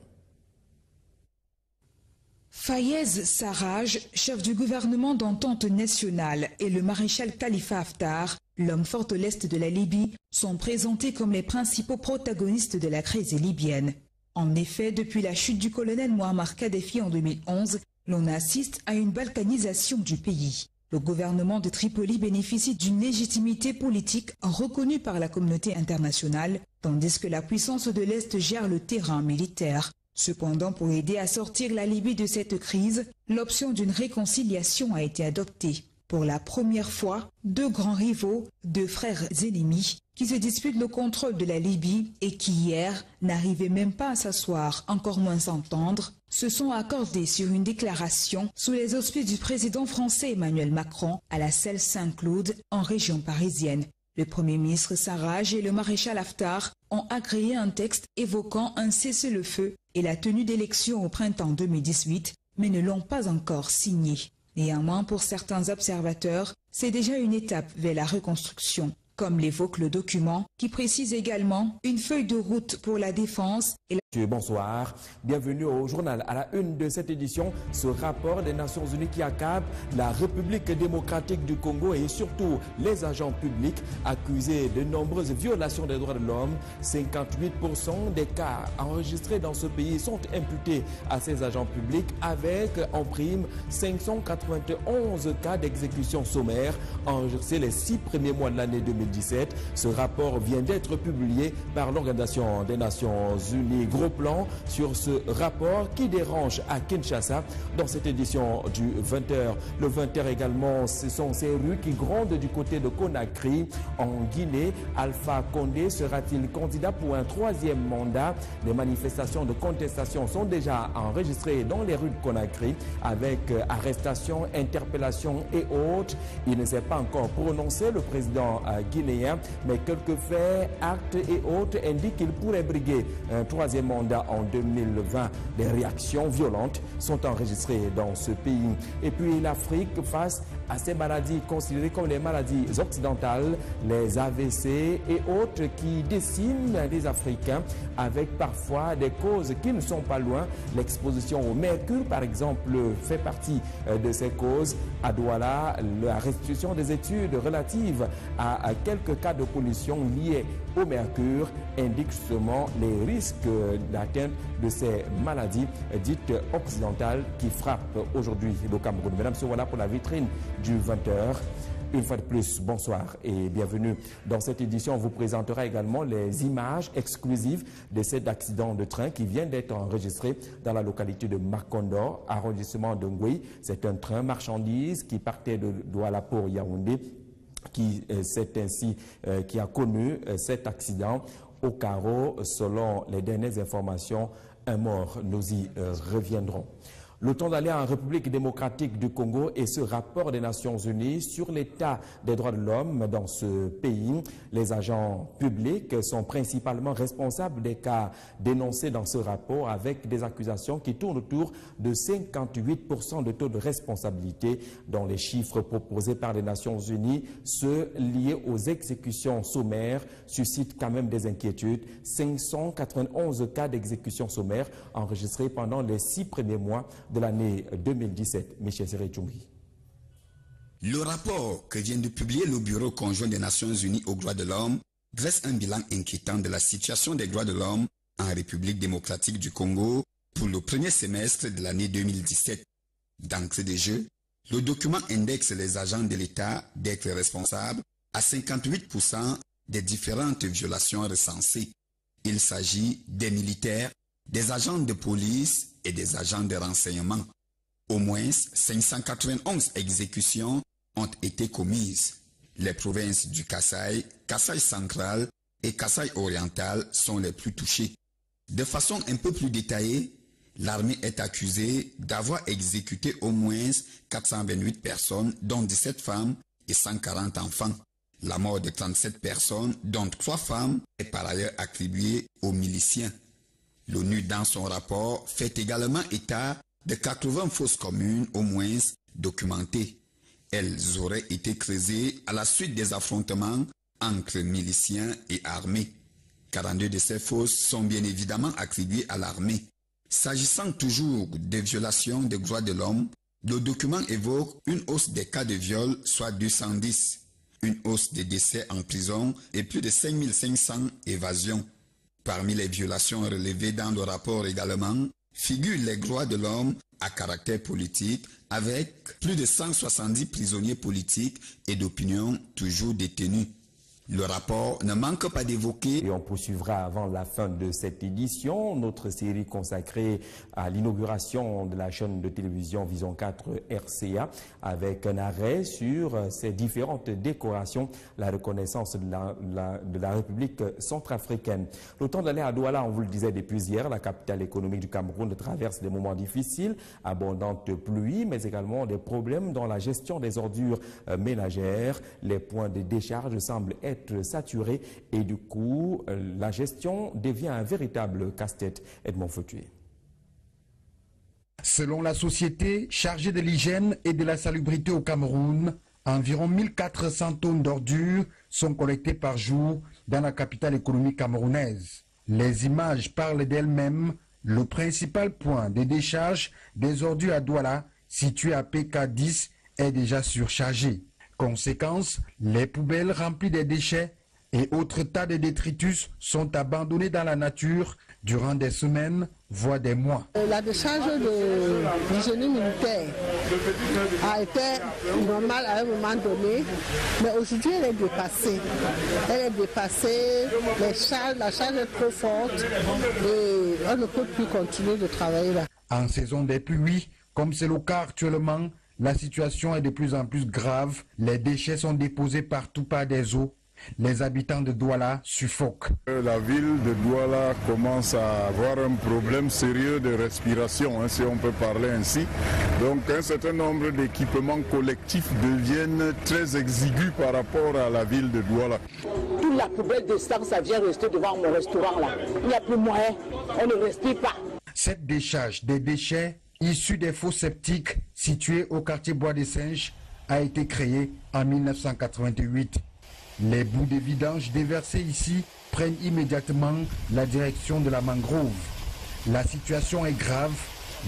Fayez Sarraj, chef du gouvernement d'entente nationale, et le maréchal Khalifa Haftar, l'homme fort de l'Est de la Libye, sont présentés comme les principaux protagonistes de la crise libyenne. En effet, depuis la chute du colonel Muammar Kadhafi en 2011, l'on assiste à une balkanisation du pays. Le gouvernement de Tripoli bénéficie d'une légitimité politique reconnue par la communauté internationale, tandis que la puissance de l'Est gère le terrain militaire. Cependant, pour aider à sortir la Libye de cette crise, l'option d'une réconciliation a été adoptée. Pour la première fois, deux grands rivaux, deux frères ennemis, qui se disputent le contrôle de la Libye et qui hier n'arrivaient même pas à s'asseoir, encore moins s'entendre, se sont accordés sur une déclaration sous les auspices du président français Emmanuel Macron à la salle Saint-Claude en région parisienne. Le Premier ministre Sarraj et le maréchal Haftar ont agréé un texte évoquant un cessez-le-feu et la tenue d'élections au printemps 2018, mais ne l'ont pas encore signé. Néanmoins, pour certains observateurs, c'est déjà une étape vers la reconstruction, comme l'évoque le document, qui précise également une feuille de route pour la défense et la... Bonsoir, bienvenue au journal. À la une de cette édition, ce rapport des Nations Unies qui accable la République démocratique du Congo et surtout les agents publics accusés de nombreuses violations des droits de l'homme. 58% des cas enregistrés dans ce pays sont imputés à ces agents publics avec en prime 591 cas d'exécution sommaire enregistrés les 6 premiers mois de l'année 2017. Ce rapport vient d'être publié par l'Organisation des Nations Unies. Gros plan sur ce rapport qui dérange à Kinshasa dans cette édition du 20h. Le 20h également, ce sont ces rues qui grondent du côté de Conakry en Guinée. Alpha Condé sera-t-il candidat pour un 3e mandat? Les manifestations de contestation sont déjà enregistrées dans les rues de Conakry avec arrestations, interpellations et autres. Il ne s'est pas encore prononcé, le président guinéen, mais quelques faits, actes et autres indiquent qu'il pourrait briguer un 3e mandat en 2020. Des réactions violentes sont enregistrées dans ce pays. Et puis l'Afrique face à ces maladies considérées comme les maladies occidentales, les AVC et autres qui déciment les Africains avec parfois des causes qui ne sont pas loin. L'exposition au mercure, par exemple, fait partie de ces causes. À Douala, la restitution des études relatives à quelques cas de pollution liés au mercure indique justement les risques d'atteinte de ces maladies dites occidentales qui frappent aujourd'hui le Cameroun. Mesdames, voilà pour la vitrine du 20h. Une fois de plus, bonsoir et bienvenue. Dans cette édition, on vous présentera également les images exclusives de cet accident de train qui vient d'être enregistré dans la localité de Makondo, arrondissement de Ngoué. C'est un train marchandise qui partait de Douala pour Yaoundé qui a connu cet accident au carreau. Selon les dernières informations, un mort. Nous y reviendrons. Le temps d'aller en République démocratique du Congo et ce rapport des Nations Unies sur l'état des droits de l'homme dans ce pays. Les agents publics sont principalement responsables des cas dénoncés dans ce rapport avec des accusations qui tournent autour de 58% de taux de responsabilité dont les chiffres proposés par les Nations Unies, ceux liés aux exécutions sommaires, suscitent quand même des inquiétudes. 591 cas d'exécution sommaire enregistrés pendant les 6 premiers mois de l'année 2017. Michel Seré-Tchoungui. Le rapport que vient de publier le Bureau conjoint des Nations Unies aux droits de l'homme dresse un bilan inquiétant de la situation des droits de l'homme en République démocratique du Congo pour le premier semestre de l'année 2017. D'entrée de jeu, le document indexe les agents de l'État d'être responsables à 58% des différentes violations recensées. Il s'agit des militaires, des agents de police et des agents de renseignement. Au moins 591 exécutions ont été commises. Les provinces du Kasaï, Kasaï central et Kasaï oriental sont les plus touchées. De façon un peu plus détaillée, l'armée est accusée d'avoir exécuté au moins 428 personnes, dont 17 femmes et 140 enfants. La mort de 37 personnes, dont 3 femmes, est par ailleurs attribuée aux miliciens. L'ONU, dans son rapport, fait également état de 80 fosses communes au moins documentées. Elles auraient été creusées à la suite des affrontements entre miliciens et armées. 42 de ces fosses sont bien évidemment attribuées à l'armée. S'agissant toujours des violations des droits de l'homme, le document évoque une hausse des cas de viol, soit 210, une hausse des décès en prison et plus de 5500 évasions. Parmi les violations relevées dans le rapport également, figurent les droits de l'homme à caractère politique avec plus de 170 prisonniers politiques et d'opinion toujours détenus. Le rapport ne manque pas d'évoquer. Et on poursuivra avant la fin de cette édition notre série consacrée à l'inauguration de la chaîne de télévision Vision 4 RCA avec un arrêt sur ces différentes décorations, la reconnaissance de la République centrafricaine. Le temps d'aller à Douala, on vous le disait depuis hier, la capitale économique du Cameroun traverse des moments difficiles, abondantes pluies, mais également des problèmes dans la gestion des ordures ménagères. Les points de décharge semblent être saturé et du coup la gestion devient un véritable casse-tête. Edmond Fautué. Selon la société chargée de l'hygiène et de la salubrité au Cameroun, environ 1400 tonnes d'ordures sont collectées par jour dans la capitale économique camerounaise. Les images parlent d'elles-mêmes. Le principal point de décharge des ordures à Douala, situé à PK10, est déjà surchargé. Conséquence, les poubelles remplies de déchets et autres tas de détritus sont abandonnés dans la nature durant des semaines, voire des mois. La décharge de l'hygiène militaire a été normale à un moment donné, mais aujourd'hui elle est dépassée. Elle est dépassée, la charge est trop forte et on ne peut plus continuer de travailler là. En saison des pluies, comme c'est le cas actuellement, la situation est de plus en plus grave. Les déchets sont déposés partout par des eaux. Les habitants de Douala suffoquent. La ville de Douala commence à avoir un problème sérieux de respiration, si on peut parler ainsi. Donc un certain nombre d'équipements collectifs deviennent très exigus par rapport à la ville de Douala. Toute la poubelle de sang, ça vient rester devant mon restaurant là. Il n'y a plus moyen, on ne respire pas. Cette décharge des déchets issus des fosses septiques situés au quartier Bois des Singes a été créée en 1988. Les bouts de vidange déversés ici prennent immédiatement la direction de la mangrove. La situation est grave,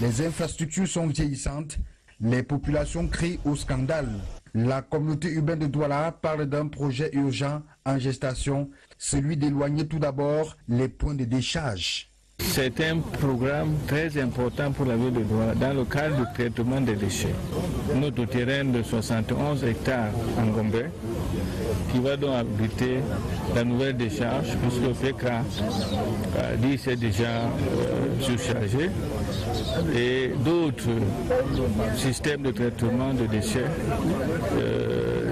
les infrastructures sont vieillissantes, les populations crient au scandale. La communauté urbaine de Douala parle d'un projet urgent en gestation, celui d'éloigner tout d'abord les points de décharge. C'est un programme très important pour la ville de Douala dans le cadre du traitement des déchets. Notre terrain de 71 hectares en Gombe, qui va donc abriter la nouvelle décharge, puisque le PK 10 est déjà surchargé, et d'autres systèmes de traitement de déchets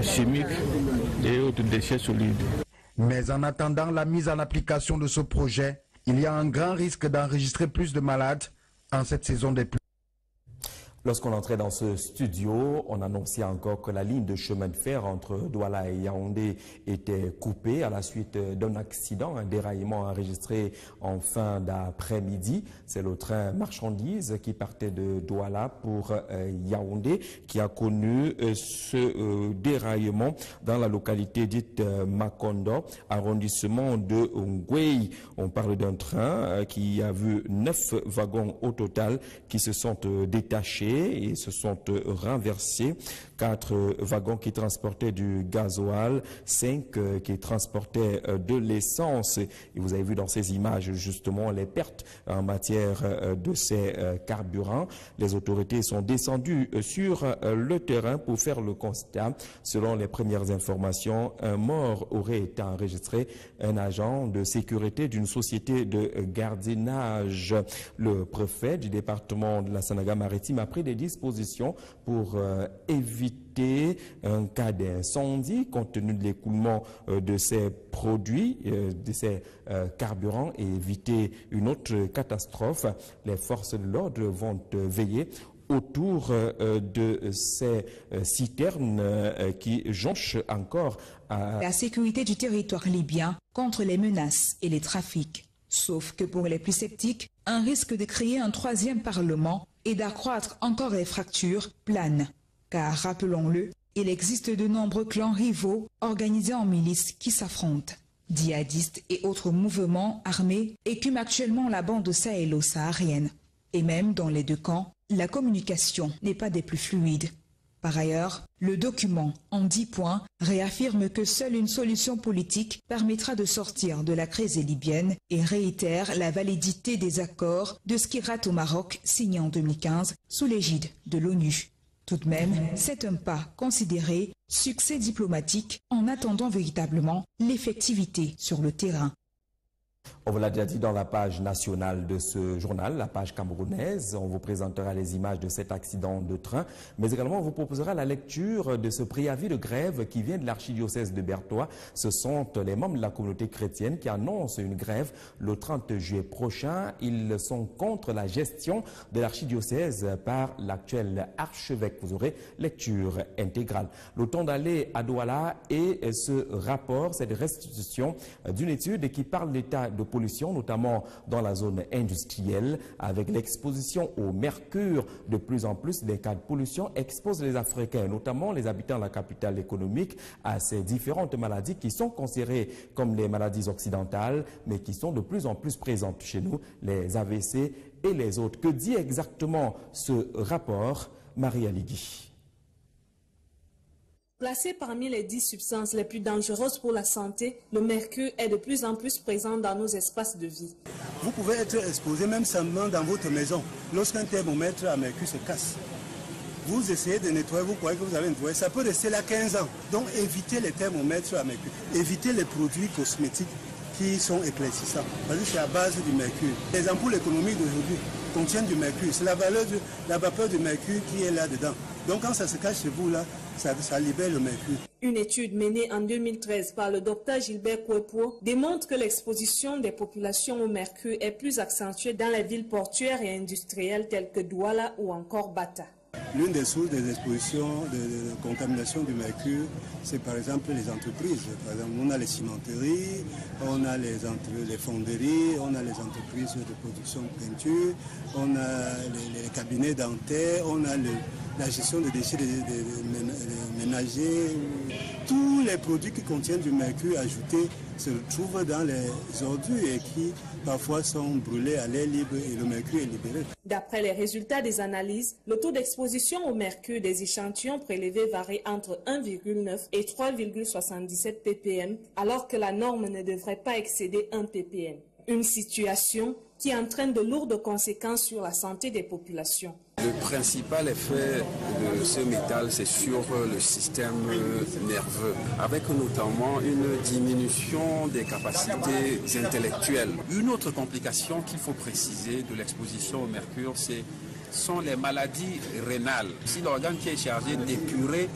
chimiques et autres déchets solides. Mais en attendant la mise en application de ce projet, il y a un grand risque d'enregistrer plus de malades en cette saison des pluies. Lorsqu'on entrait dans ce studio, on annonçait encore que la ligne de chemin de fer entre Douala et Yaoundé était coupée à la suite d'un accident, un déraillement enregistré en fin d'après-midi. C'est le train marchandises qui partait de Douala pour Yaoundé qui a connu ce déraillement dans la localité dite Makondo, arrondissement de Ngwei. On parle d'un train qui a vu 9 wagons au total qui se sont détachés et se sont renversés. 4 wagons qui transportaient du gasoil, 5 qui transportaient de l'essence. Et vous avez vu dans ces images justement les pertes en matière de ces carburants. Les autorités sont descendues sur le terrain pour faire le constat. Selon les premières informations, un mort aurait été enregistré, un agent de sécurité d'une société de gardiennage. Le préfet du département de la Sanaga-Maritime a pris des dispositions pour éviter un cas d'incendie compte tenu de l'écoulement de ces produits, de ces carburants et éviter une autre catastrophe. Les forces de l'ordre vont veiller autour de ces citernes qui jonchent encore la sécurité du territoire libyen contre les menaces et les trafics. Sauf que pour les plus sceptiques, un risque de créer un 3e parlement et d'accroître encore les fractures plane. Car, rappelons-le, il existe de nombreux clans rivaux organisés en milices qui s'affrontent. Djihadistes et autres mouvements armés écument actuellement la bande sahélo-saharienne. Et même dans les 2 camps, la communication n'est pas des plus fluides. Par ailleurs, le document, en 10 points, réaffirme que seule une solution politique permettra de sortir de la crise libyenne et réitère la validité des accords de Skirat au Maroc signés en 2015 sous l'égide de l'ONU. Tout de même, c'est un pas considéré succès diplomatique en attendant véritablement l'effectivité sur le terrain. On vous l'a déjà dit dans la page nationale de ce journal, la page camerounaise. On vous présentera les images de cet accident de train, mais également on vous proposera la lecture de ce préavis de grève qui vient de l'archidiocèse de Bertoua. Ce sont les membres de la communauté chrétienne qui annoncent une grève le 30 juillet prochain. Ils sont contre la gestion de l'archidiocèse par l'actuel archevêque. Vous aurez lecture intégrale. Le temps d'aller à Douala et ce rapport, cette restitution d'une étude qui parle de l'état de pollution, notamment dans la zone industrielle, avec l'exposition au mercure. De plus en plus, des cas de pollution exposent les Africains, notamment les habitants de la capitale économique, à ces différentes maladies qui sont considérées comme les maladies occidentales, mais qui sont de plus en plus présentes chez nous, les AVC et les autres. Que dit exactement ce rapport? Marie Aligui. Placé parmi les 10 substances les plus dangereuses pour la santé, le mercure est de plus en plus présent dans nos espaces de vie. Vous pouvez être exposé même simplement dans votre maison. Lorsqu'un thermomètre à mercure se casse, vous essayez de nettoyer, vous croyez que vous avez nettoyé, ça peut rester là 15 ans. Donc évitez les thermomètres à mercure. Évitez les produits cosmétiques qui sont éclaircissants, parce que c'est à base du mercure. Les ampoules économiques d'aujourd'hui contiennent du mercure. C'est la vapeur du mercure qui est là-dedans. Donc quand ça se cache chez vous, là, ça libère le mercure. Une étude menée en 2013 par le docteur Gilbert Kouepo démontre que l'exposition des populations au mercure est plus accentuée dans les villes portuaires et industrielles telles que Douala ou encore Bata. L'une des sources des expositions de contamination du mercure, c'est par exemple les entreprises. Par exemple, on a les cimenteries, on a les fonderies, on a les entreprises de production de peinture, on a les cabinets dentaires, on a la gestion des déchets ménagers. Tous les produits qui contiennent du mercure ajouté se retrouvent dans les ordures et qui parfois sont brûlés à l'air libre et le mercure est libéré. D'après les résultats des analyses, le taux d'exposition au mercure des échantillons prélevés varie entre 1,9 et 3,77 ppm, alors que la norme ne devrait pas excéder 1 ppm. Une situation qui entraîne de lourdes conséquences sur la santé des populations. Le principal effet de ce métal, c'est sur le système nerveux, avec notamment une diminution des capacités intellectuelles. Une autre complication qu'il faut préciser de l'exposition au mercure, sont les maladies rénales. Si l'organe qui est chargé d'épurer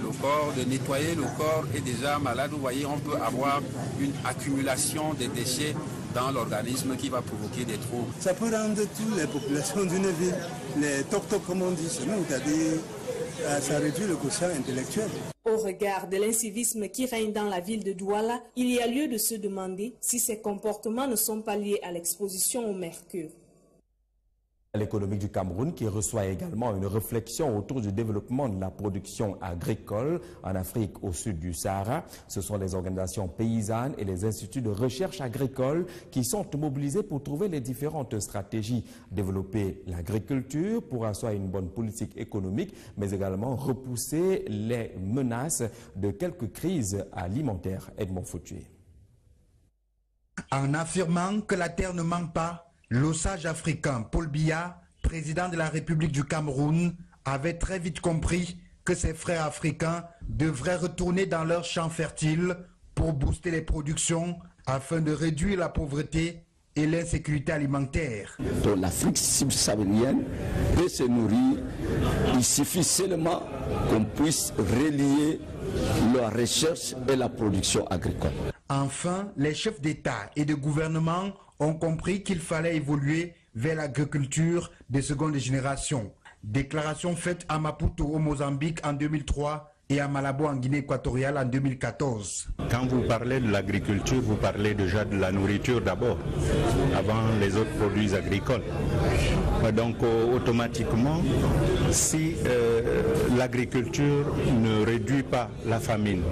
le corps, de nettoyer le corps est déjà malade, vous voyez, on peut avoir une accumulation des déchets dans l'organisme qui va provoquer des troubles. Ça peut rendre toutes les populations d'une ville, les toc-toc comme on dit chez nous, c'est-à-dire ça réduit le quotient intellectuel. Au regard de l'incivisme qui règne dans la ville de Douala, il y a lieu de se demander si ces comportements ne sont pas liés à l'exposition au mercure. L'économique du Cameroun qui reçoit également une réflexion autour du développement de la production agricole en Afrique au sud du Sahara. Ce sont les organisations paysannes et les instituts de recherche agricole qui sont mobilisés pour trouver les différentes stratégies. Développer l'agriculture pour asseoir une bonne politique économique, mais également repousser les menaces de quelques crises alimentaires. Edmond Foutué. En affirmant que la terre ne manque pas, le sage africain Paul Biya, président de la République du Cameroun, avait très vite compris que ses frères africains devraient retourner dans leurs champs fertiles pour booster les productions afin de réduire la pauvreté et l'insécurité alimentaire. Donc l'Afrique subsaharienne peut se nourrir, il suffit seulement qu'on puisse relier la recherche et la production agricole. Enfin, les chefs d'État et de gouvernement ont compris qu'il fallait évoluer vers l'agriculture de seconde génération. Déclaration faite à Maputo au Mozambique en 2003 et à Malabo en Guinée équatoriale en 2014. Quand vous parlez de l'agriculture, vous parlez déjà de la nourriture d'abord, avant les autres produits agricoles. Donc automatiquement, si l'agriculture ne réduit pas la famine,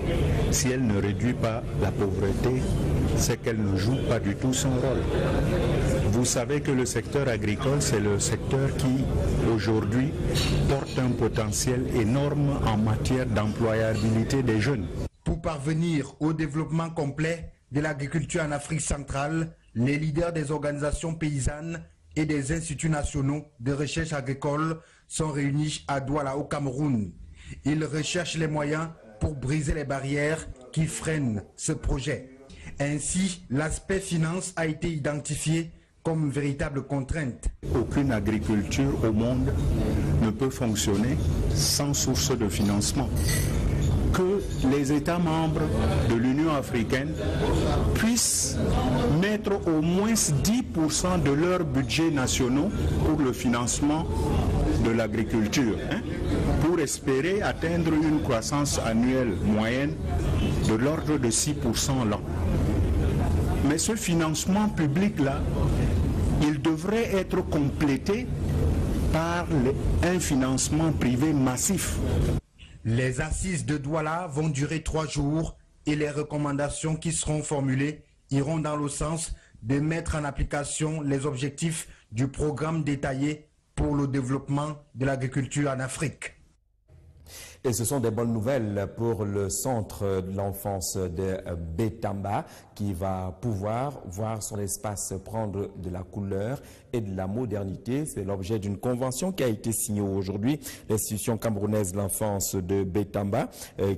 si elle ne réduit pas la pauvreté, c'est qu'elle ne joue pas du tout son rôle. Vous savez que le secteur agricole, c'est le secteur qui aujourd'hui porte un potentiel énorme en matière d'employabilité des jeunes. Pour parvenir au développement complet de l'agriculture en Afrique centrale, les leaders des organisations paysannes et des instituts nationaux de recherche agricole sont réunis à Douala au Cameroun. Ils recherchent les moyens pour briser les barrières qui freinent ce projet. Ainsi, l'aspect finance a été identifié comme véritable contrainte. Aucune agriculture au monde ne peut fonctionner sans source de financement. Que les États membres de l'Union africaine puissent mettre au moins 10% de leurs budgets nationaux pour le financement de l'agriculture, pour espérer atteindre une croissance annuelle moyenne de l'ordre de 6% l'an. Mais ce financement public-là, il devrait être complété par un financement privé massif. Les assises de Douala vont durer 3 jours et les recommandations qui seront formulées iront dans le sens de mettre en application les objectifs du programme détaillé pour le développement de l'agriculture en Afrique. Et ce sont des bonnes nouvelles pour le centre de l'enfance de Bétamba qui va pouvoir voir son espace prendre de la couleur et de la modernité. C'est l'objet d'une convention qui a été signée aujourd'hui. L'institution camerounaise de l'enfance de Bétamba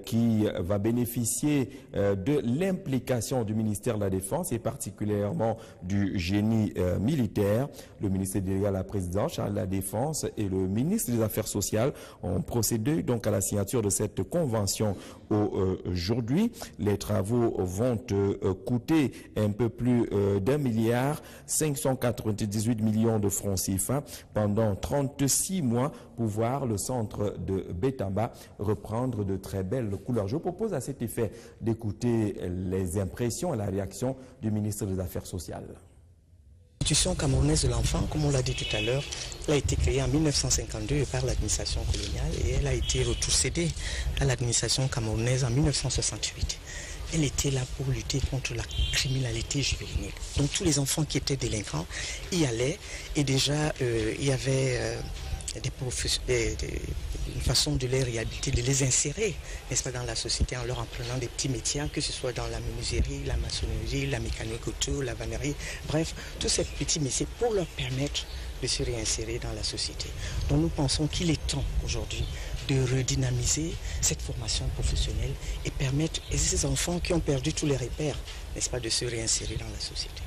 qui va bénéficier de l'implication du ministère de la Défense et particulièrement du génie militaire. Le ministère délégué à la présidence, chargé de la Défense et le ministre des Affaires sociales ont procédé donc à la signature de cette convention aujourd'hui. Les travaux vont coûter un peu plus d'1 milliard 598 millions de francs CFA pendant 36 mois pour voir le centre de Bétamba reprendre de très belles couleurs. Je vous propose à cet effet d'écouter les impressions et la réaction du ministre des Affaires sociales. L'institution camerounaise de l'enfant, comme on l'a dit tout à l'heure, elle a été créée en 1952 par l'administration coloniale et elle a été retrocédée à l'administration camerounaise en 1968. Elle était là pour lutter contre la criminalité juvénile. Donc tous les enfants qui étaient délinquants y allaient et déjà il y avait une façon de les réhabiliter, de les insérer, n'est-ce pas, dans la société en leur apprenant des petits métiers, que ce soit dans la menuiserie, la maçonnerie, la mécanique auto, la vannerie, bref, tous ces petits métiers pour leur permettre de se réinsérer dans la société. Donc nous pensons qu'il est temps aujourd'hui de redynamiser cette formation professionnelle et permettre à ces enfants qui ont perdu tous les repères, n'est-ce pas, de se réinsérer dans la société.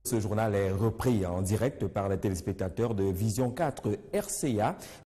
Ce journal est repris en direct par les téléspectateurs de Vision 4 RCA.